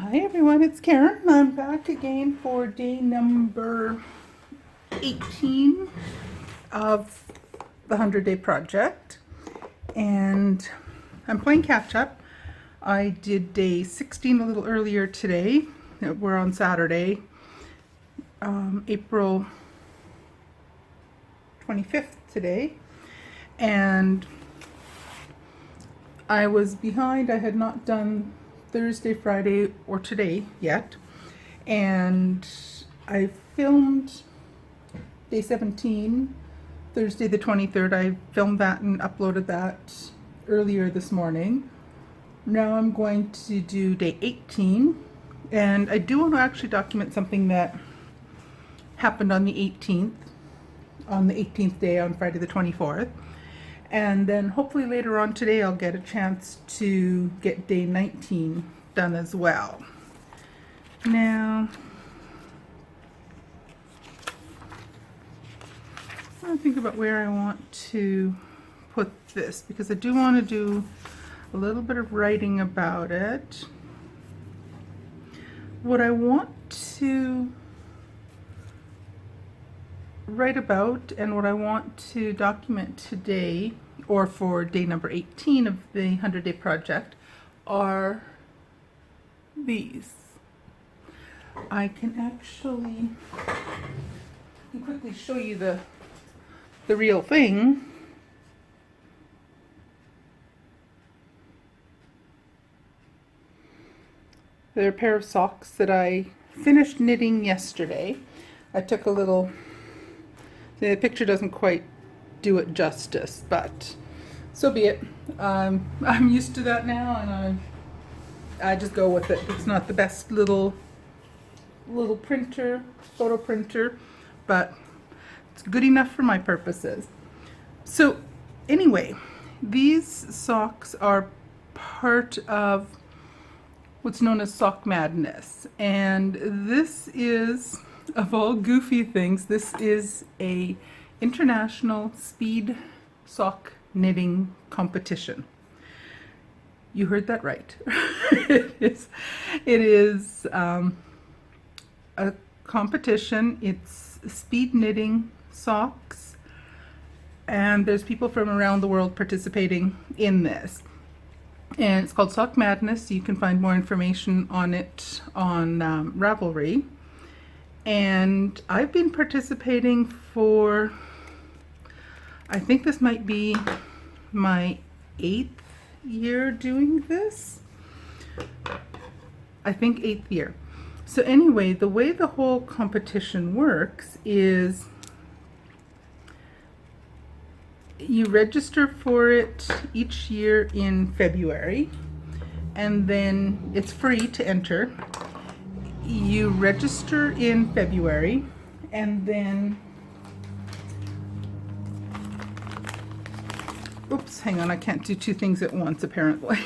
Hi everyone, it's Karen. I'm back again for day number 18 of the 100-day project, and I'm playing catch up. I did day 16 a little earlier today. We're on Saturday, April 25th today, and I was behind. I had not done Thursday, Friday, or today yet, and I filmed day 17, Thursday the 23rd. I filmed that and uploaded that earlier this morning. Now I'm going to do day 18, and I do want to actually document something that happened on the 18th day, on Friday the 24th. And then hopefully later on today I'll get a chance to get day 19 done as well. Now, I think about where I want to put this, because I do want to do a little bit of writing about it. What I want to write about and what I want to document today, or for day number 18 of the 100-day project, are these. I can actually quickly show you the real thing. They're a pair of socks that I finished knitting yesterday. I took a little, the picture doesn't quite do it justice, but so be it. I'm used to that now, and I just go with it. It's not the best little printer, photo printer, but it's good enough for my purposes. So anyway, these socks are part of what's known as Sock Madness, and this is, of all goofy things, this is a international speed sock knitting competition. You heard that right. It is a competition. It's speed knitting socks, and there's people from around the world participating in this. And it's called Sock Madness. You can find more information on it on Ravelry. And I've been participating for, I think this might be my 8th year doing this. I think 8th year. So anyway, the way the whole competition works is you register for it each year in February, and then it's free to enter. You register in February, and then, oops, hang on, I can't do two things at once apparently.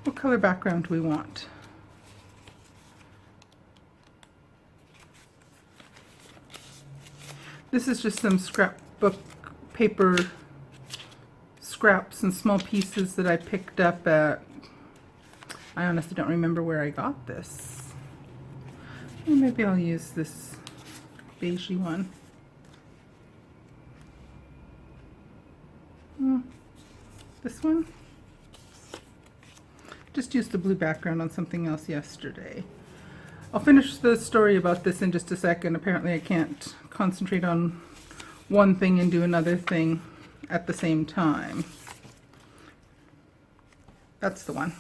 What color background do we want? This is just some scrapbook paper scraps and small pieces that I picked up at, I honestly don't remember where I got this. Well, maybe I'll use this beigey one. This one? Just used the blue background on something else yesterday. I'll finish the story about this in just a second. Apparently I can't concentrate on one thing and do another thing at the same time. That's the one.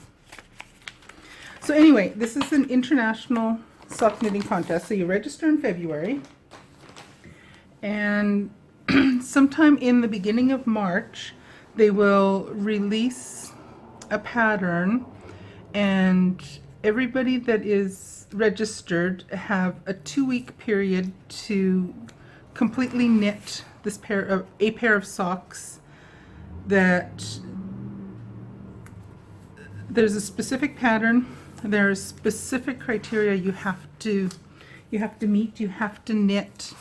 So anyway, this is an international sock knitting contest. So you register in February, and sometime in the beginning of March they will release a pattern, and everybody that is registered have a 2-week period to completely knit this pair of socks. That there's a specific pattern, there's specific criteria you have to meet. You have to knit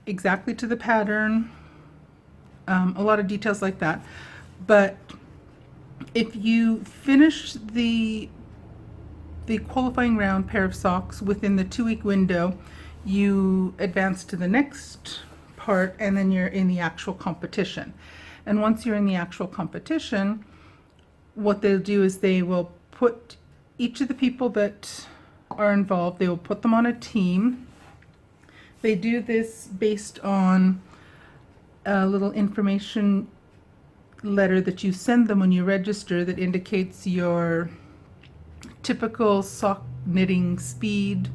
exactly to the pattern, a lot of details like that. But if you finish the the qualifying round pair of socks within the 2-week window, you advance to the next part, and then you're in the actual competition. And once you're in the actual competition, what they'll do is they will put each of the people that are involved, they will put them on a team. They do this based on a little information letter that you send them when you register that indicates your typical sock knitting speed,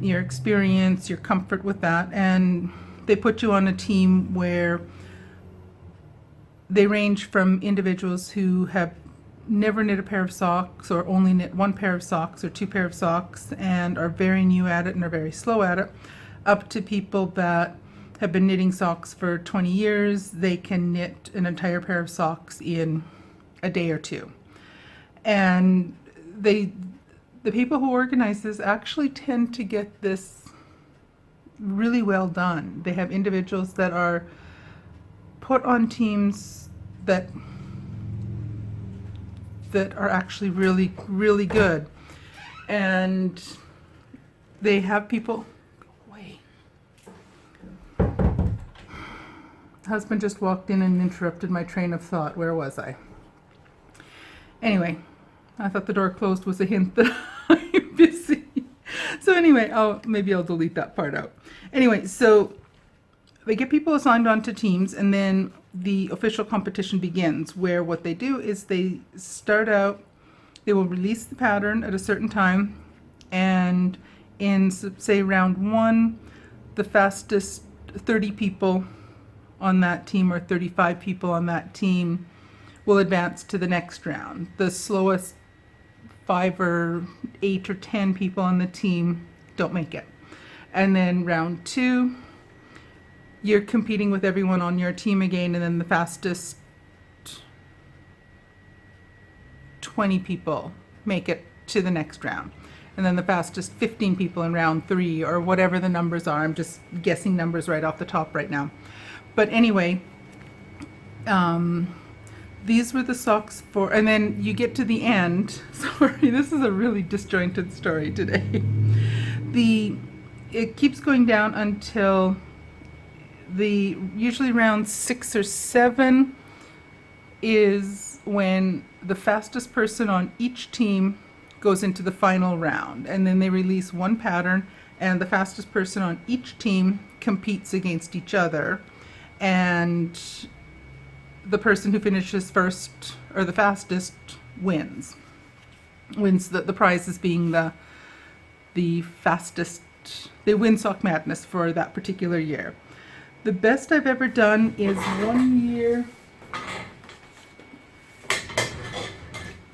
your experience, your comfort with that, and they put you on a team where they range from individuals who have never knit a pair of socks or only knit one pair of socks or 2 pair of socks and are very new at it and are very slow at it, up to people that have been knitting socks for 20 years. They can knit an entire pair of socks in a day or 2. And the people who organize this actually tend to get this really well done. They have individuals that are put on teams that are actually really, really good. And they have people, go away. Husband just walked in and interrupted my train of thought. Where was I? Anyway, I thought the door closed was a hint that I'm busy. So anyway, maybe I'll delete that part out. Anyway, so they get people assigned onto teams, and then the official competition begins, where what they do is they start out, they will release the pattern at a certain time, and in, say, round 1, the fastest 30 people on that team or 35 people on that team will advance to the next round. The slowest 5 or 8 or 10 people on the team don't make it. And then round 2, you're competing with everyone on your team again, and then the fastest 20 people make it to the next round. And then the fastest 15 people in round 3, or whatever the numbers are. I'm just guessing numbers right off the top right now. But anyway, these were the socks for, and then you get to the end. Sorry, this is a really disjointed story today. It keeps going down until usually round 6 or 7 is when the fastest person on each team goes into the final round, and then they release one pattern, and the fastest person on each team competes against each other, and the person who finishes first or the fastest wins. The prizes being the fastest. They win Sock Madness for that particular year. The best I've ever done is one year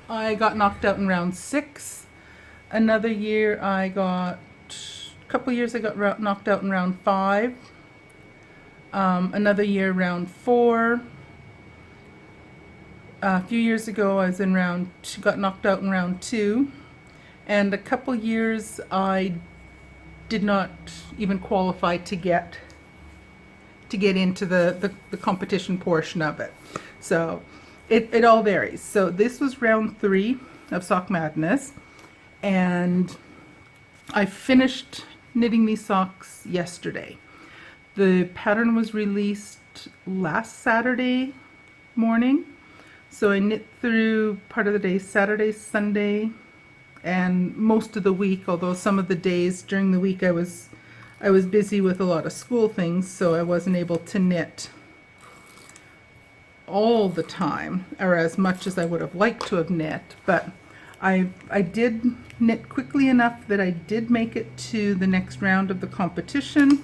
I got knocked out in round 6. Another year a couple years I got knocked out in round 5. Another year round 4. A few years ago I was in got knocked out in round 2. And a couple years I did not even qualify to get into the competition portion of it. So it all varies. So this was round 3 of Sock Madness, and I finished knitting these socks yesterday. The pattern was released last Saturday morning, so I knit through part of the day, Saturday, Sunday, and most of the week, although some of the days during the week I was busy with a lot of school things, so I wasn't able to knit all the time, or as much as I would have liked to have knit, but I did knit quickly enough that I did make it to the next round of the competition,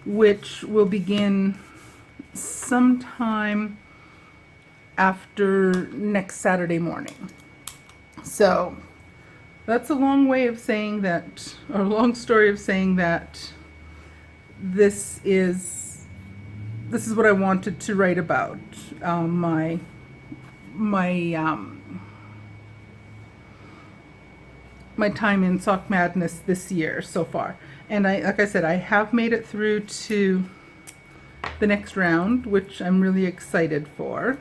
which will begin sometime after next Saturday morning. So that's a long way of saying that, or a long story of saying that this is what I wanted to write about. My time in Sock Madness this year so far. And like I said, I have made it through to the next round, which I'm really excited for.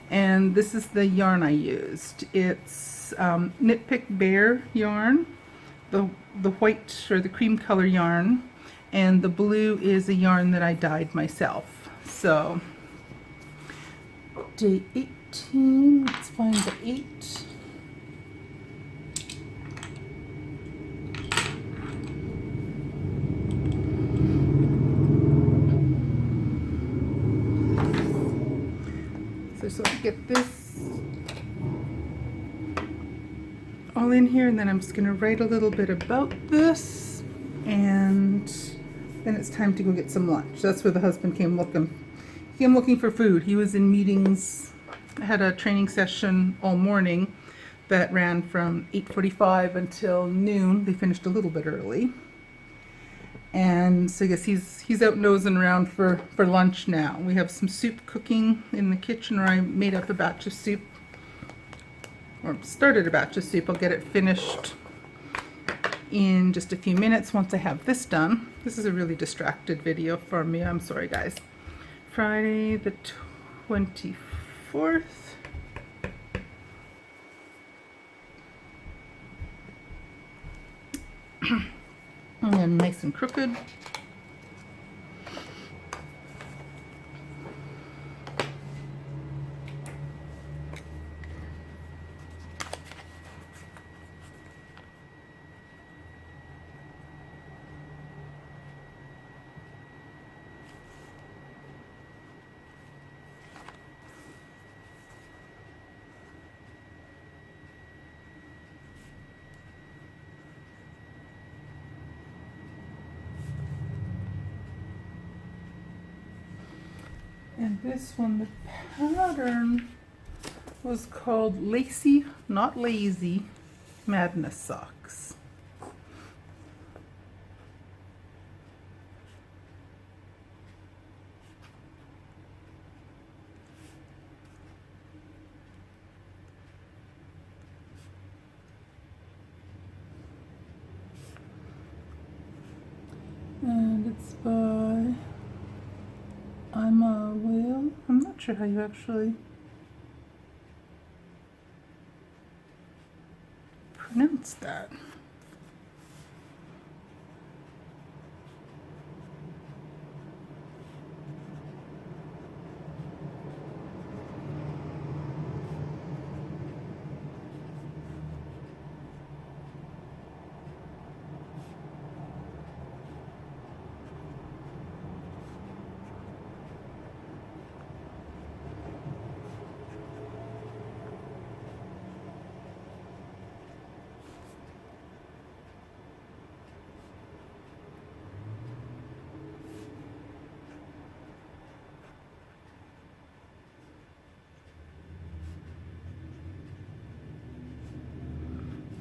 And this is the yarn I used. It's Knit Pick Bear yarn, the white or the cream color yarn, and the blue is a yarn that I dyed myself. So day 18, let's find the 8. So I'll get this all in here, and then I'm just going to write a little bit about this, and then it's time to go get some lunch. That's where the husband came looking for food. He was in meetings. I had a training session all morning that ran from 8:45 until noon. They finished a little bit early. And so I guess he's out nosing around for lunch now. We have some soup cooking in the kitchen, or I made up a batch of soup, or started a batch of soup. I'll get it finished in just a few minutes once I have this done. This is a really distracted video for me. I'm sorry, guys. Friday the 24th. And nice and crooked. And this one, the pattern was called Lacy, Not Lazy, Madness Socks. And it's by I'm a Whale. I'm not sure how you actually pronounce that.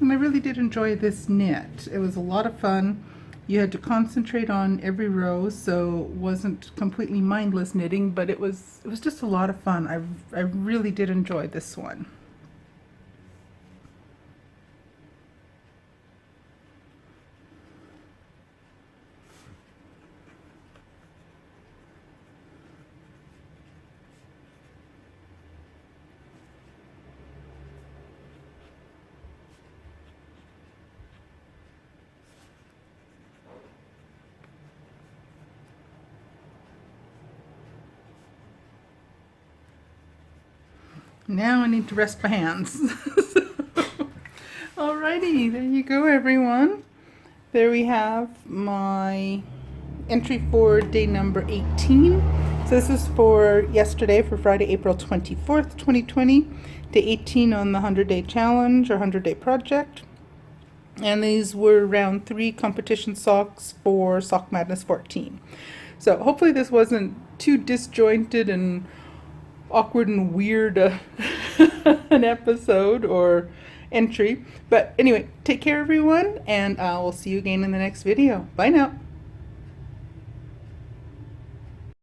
And I really did enjoy this knit. It was a lot of fun. You had to concentrate on every row, so it wasn't completely mindless knitting, but it was just a lot of fun. I really did enjoy this one. Now I need to rest my hands. Alrighty, there you go, everyone. There we have my entry for day number 18. So this is for yesterday, for Friday, April 24th, 2020. Day 18 on the 100-day challenge or 100-day project. And these were round 3 competition socks for Sock Madness 14. So hopefully this wasn't too disjointed and awkward and weird an episode or entry. But anyway, take care, everyone, and I will see you again in the next video. Bye now.